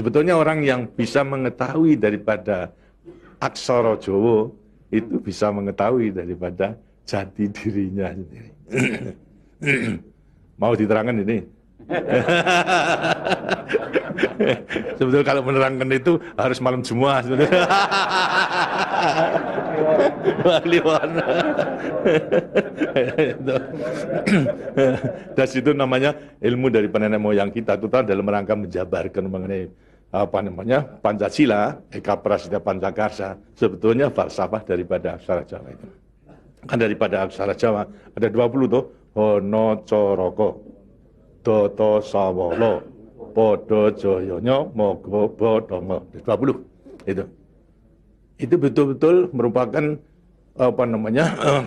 Sebetulnya orang yang bisa mengetahui daripada aksara Jawa itu bisa mengetahui daripada jati dirinya sendiri. Mau diterangkan ini? Sebetulnya kalau menerangkan itu harus malam Jumat sebetulnya. Waliwana. Dan itu namanya ilmu dari nenek moyang kita itu dalam rangka menjabarkan mengenai Pancasila, Eka Prasida Pancakarsa, sebetulnya falsafah daripada aksara Jawa itu. Kan daripada aksara Jawa ada 20 tuh, Hono Coroko, Doto Sawolo, Podo Joyonya, Mogo Bodongo, 20 itu. Itu betul-betul merupakan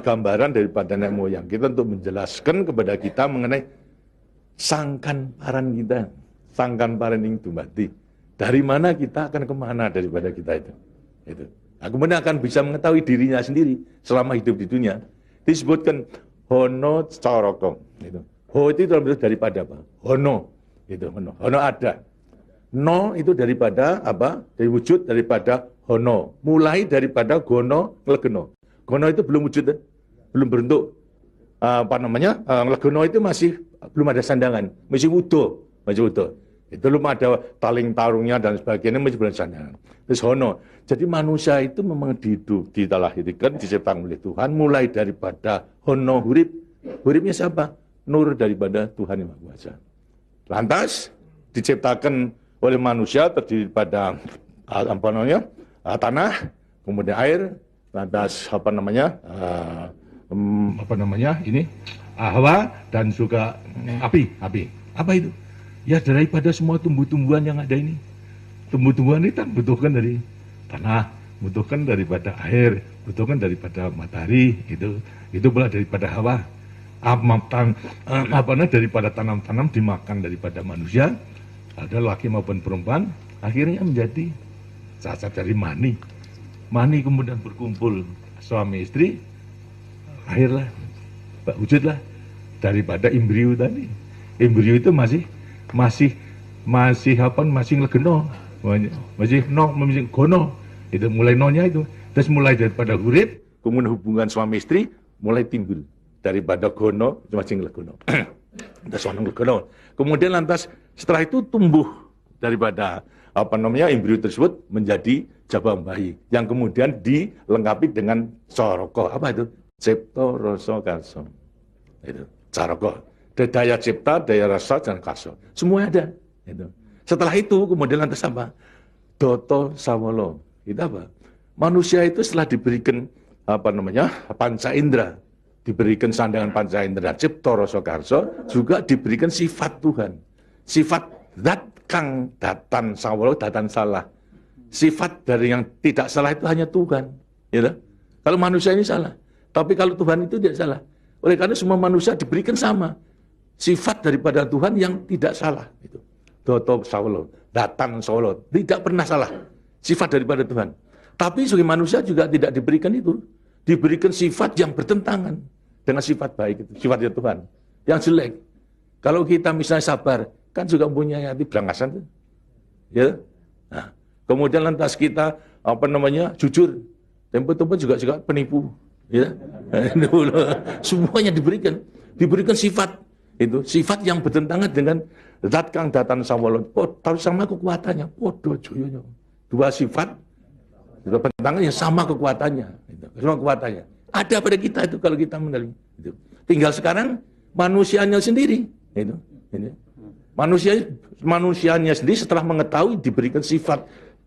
gambaran daripada nenek moyang kita untuk menjelaskan kepada kita mengenai sangkan paran kita, sangkan paran yang dumati. Dari mana kita akan kemana daripada kita itu. Nah, kemudian akan bisa mengetahui dirinya sendiri selama hidup di dunia. Disebutkan Hono Coroko. Ho itu daripada apa? Hono. Hono ada. No itu daripada apa? Dari wujud daripada hono. Mulai daripada gono, legeno. Gono itu belum wujud, belum berbentuk. Legeno itu masih belum ada sandangan, masih utuh. Itu belum ada taling tarungnya dan sebagainya, masih belum sandangan. Terus hono. Jadi manusia itu memang dilahirkan, diciptakan oleh Tuhan, mulai daripada hono hurip. Huripnya siapa? Nur daripada Tuhan Yang Maha Kuasa. Lantas diciptakan oleh manusia terdiri pada tanah, kemudian air, lantas hawa dan juga api. Apa itu? Ya daripada semua tumbuh-tumbuhan yang ada ini. Tumbuh-tumbuhan ini kan butuhkan dari tanah, butuhkan daripada air, butuhkan daripada matahari, itu pula daripada hawa. Daripada tanam-tanam dimakan daripada manusia, ada laki maupun perempuan, akhirnya menjadi cacat dari mani. Mani kemudian berkumpul suami istri, lahirlah, wujudlah daripada embrio tadi. Embrio itu masih legeno, masih gono. Itu mulai nonya itu. Terus mulai daripada hurip, kemudian hubungan suami istri mulai timbul daripada gono masing legono. Kemudian lantas setelah itu tumbuh daripada embrio tersebut menjadi jabang bayi yang kemudian dilengkapi dengan coroko. Apa itu? Cipta rasa karsa. Itu coroko. Daya cipta, daya rasa dan karsa. Semua ada. Itu. Setelah itu kemudian lantas apa? Doto sawolo. Itu apa? Manusia itu setelah diberikan panca indera, diberikan sandangan panca indera, cipta rasa karsa, juga diberikan sifat Tuhan. Sifat zat kang datan sawolo, datan salah. Sifat dari yang tidak salah itu hanya Tuhan. Ya, kalau manusia ini salah. Tapi kalau Tuhan itu tidak salah. Oleh karena semua manusia diberikan sama. Sifat daripada Tuhan yang tidak salah. Itu. Doto sawolo, datan sawolo. Tidak pernah salah. Sifat daripada Tuhan. Tapi sebagai manusia juga tidak diberikan itu. Diberikan sifat yang bertentangan dengan sifat baik itu, sifatnya Tuhan. Yang jelek. Kalau kita misalnya sabar, kan juga punya hati berangasan. Ya. Nah, kemudian lantas kita jujur. Tempo-tempo juga penipu. Ya. Semuanya diberikan sifat. Itu sifat yang bertentangan dengan zat kang datan sawolo. Tapi sama kekuatannya. Podo joyonya. Dua sifat bertentangan yang sama kekuatannya. Sama kekuatannya. Ada pada kita itu kalau kita menerima. Itu. Tinggal sekarang manusianya sendiri. Itu. Manusianya sendiri setelah mengetahui diberikan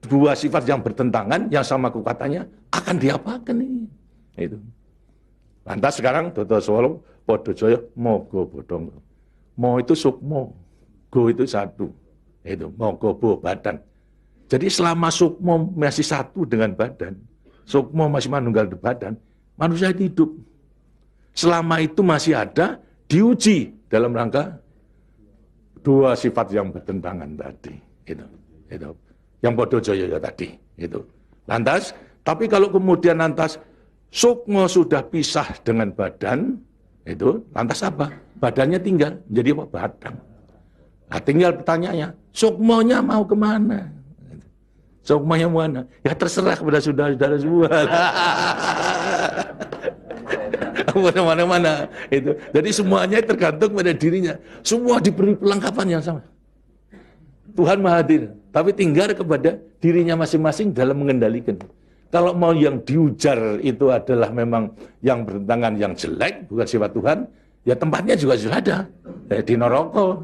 dua sifat yang bertentangan, yang sama kekuatannya, akan diapakan ini? Itu. Lantas sekarang Doto Sawolo, Podo Joyo, Mogo Bodong. Mo itu sukmo, go itu satu. Itu Mogo Bo badan. Jadi selama sukmo masih satu dengan badan, sukmo masih manunggal di badan, manusia itu hidup. Selama itu masih ada, diuji dalam rangka dua sifat yang bertentangan tadi. Itu. Yang Podo Joyo tadi. Itu. Lantas, tapi kalau kemudian lantas sukmo sudah pisah dengan badan, itu lantas apa? Badannya tinggal menjadi apa? Badan. Nah, tinggal pertanyaannya, sukmonya mau kemana? Sokmanya mana? Ya terserah kepada saudara-saudara semua. Mana-mana itu. Jadi semuanya tergantung pada dirinya. Semua diberi perlengkapan yang sama. Tuhan Maha Hadir, tapi tinggal kepada dirinya masing-masing dalam mengendalikan. Kalau mau yang diujar itu adalah memang yang bertentangan yang jelek, bukan sifat Tuhan, ya tempatnya juga sudah ada. Di neraka,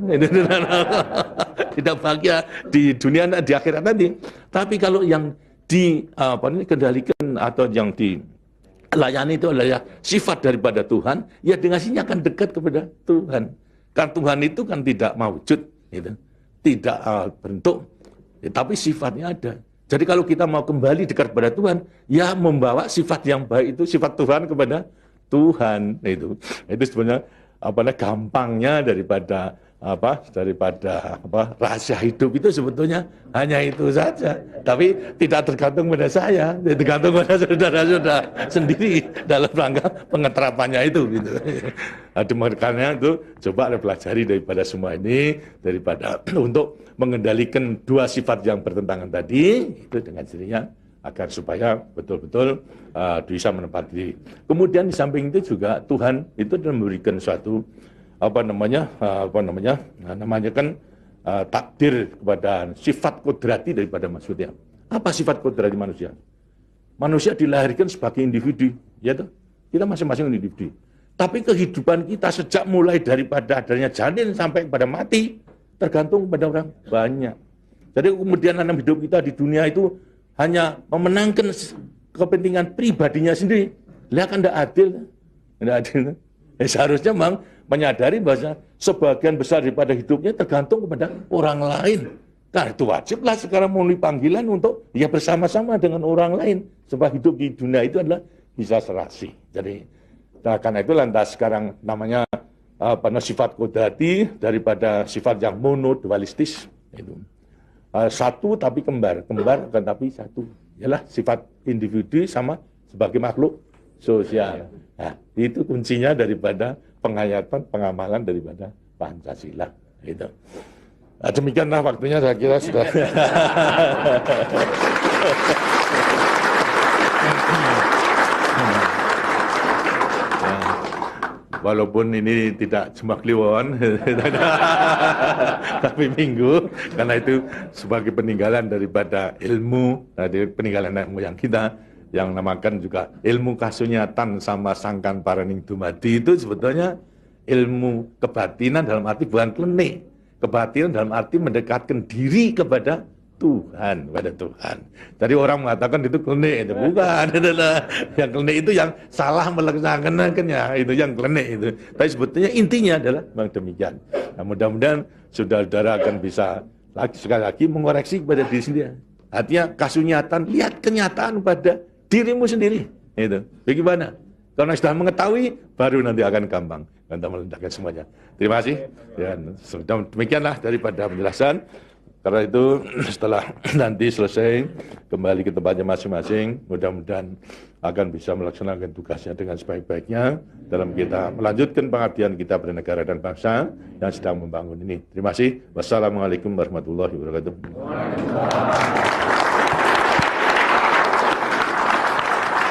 tidak bahagia di dunia, di akhirat nanti. Tapi kalau yang dikendalikan atau yang dilayani itu adalah sifat daripada Tuhan, ya dengan sini akan dekat kepada Tuhan. Karena Tuhan itu kan tidak mewujud, gitu. Tidak bentuk, ya, tapi sifatnya ada. Jadi kalau kita mau kembali dekat kepada Tuhan, ya membawa sifat yang baik itu, sifat Tuhan kepada Tuhan. Itu sebenarnya gampangnya daripada rahasia hidup itu sebetulnya hanya itu saja. Tapi tidak tergantung pada saya, tergantung pada saudara-saudara sendiri dalam rangka pengeterapannya itu. Gitu. Makanya itu coba pelajari daripada semua ini, daripada untuk mengendalikan dua sifat yang bertentangan tadi itu dengan sendirinya agar supaya betul-betul bisa menempati diri. Kemudian di samping itu juga Tuhan itu memberikan suatu takdir kepada sifat kodrati daripada manusia. Apa sifat kodrati manusia? Manusia dilahirkan sebagai individu, ya toh? Kita masing-masing individu. Tapi kehidupan kita sejak mulai daripada adanya janin sampai pada mati tergantung pada orang banyak. Jadi kemudian dalam hidup kita di dunia itu hanya memenangkan kepentingan pribadinya sendiri. Lihat kan tidak adil. Tidak adil. Seharusnya memang menyadari bahwa sebagian besar daripada hidupnya tergantung kepada orang lain. Nah itu wajiblah sekarang memenuhi panggilan untuk ya bersama-sama dengan orang lain. Sebab hidup di dunia itu adalah bisa serasi. Jadi karena itu lantas sekarang namanya sifat kodrati daripada sifat yang monodualistis. Itu. Satu tapi kembar kan tapi satu. Ialah sifat individu sama sebagai makhluk sosial. Nah, itu kuncinya daripada penghayatan, pengamalan daripada Pancasila. Gitu. Nah, demikianlah waktunya saya kira sudah. Walaupun ini tidak cuma kliwon, tapi minggu, karena itu sebagai peninggalan daripada ilmu, dari peninggalan nenek moyang kita, yang namakan juga ilmu kasunyatan sama sangkan paraning dumadi itu sebetulnya ilmu kebatinan dalam arti bukan klenik. Kebatinan dalam arti mendekatkan diri kepada Tuhan, pada Tuhan. Jadi orang mengatakan itu klenik, itu bukan. Yang klenik itu yang salah melaksanakannya, itu yang klenik itu. Tapi sebetulnya intinya adalah memang demikian. Nah, mudah-mudahan saudara-saudara akan bisa sekali lagi mengoreksi kepada diri sendiri. Artinya kasunyatan, lihat kenyataan pada dirimu sendiri. Itu. Bagaimana? Karena sudah mengetahui, baru nanti akan gampang untuk meletakkan semuanya. Terima kasih. Dan demikianlah daripada penjelasan. Karena itu setelah nanti selesai kembali ke tempatnya masing-masing, mudah-mudahan akan bisa melaksanakan tugasnya dengan sebaik-baiknya dalam kita melanjutkan pengabdian kita pada negara dan bangsa yang sedang membangun ini. Terima kasih. Wassalamualaikum warahmatullahi wabarakatuh.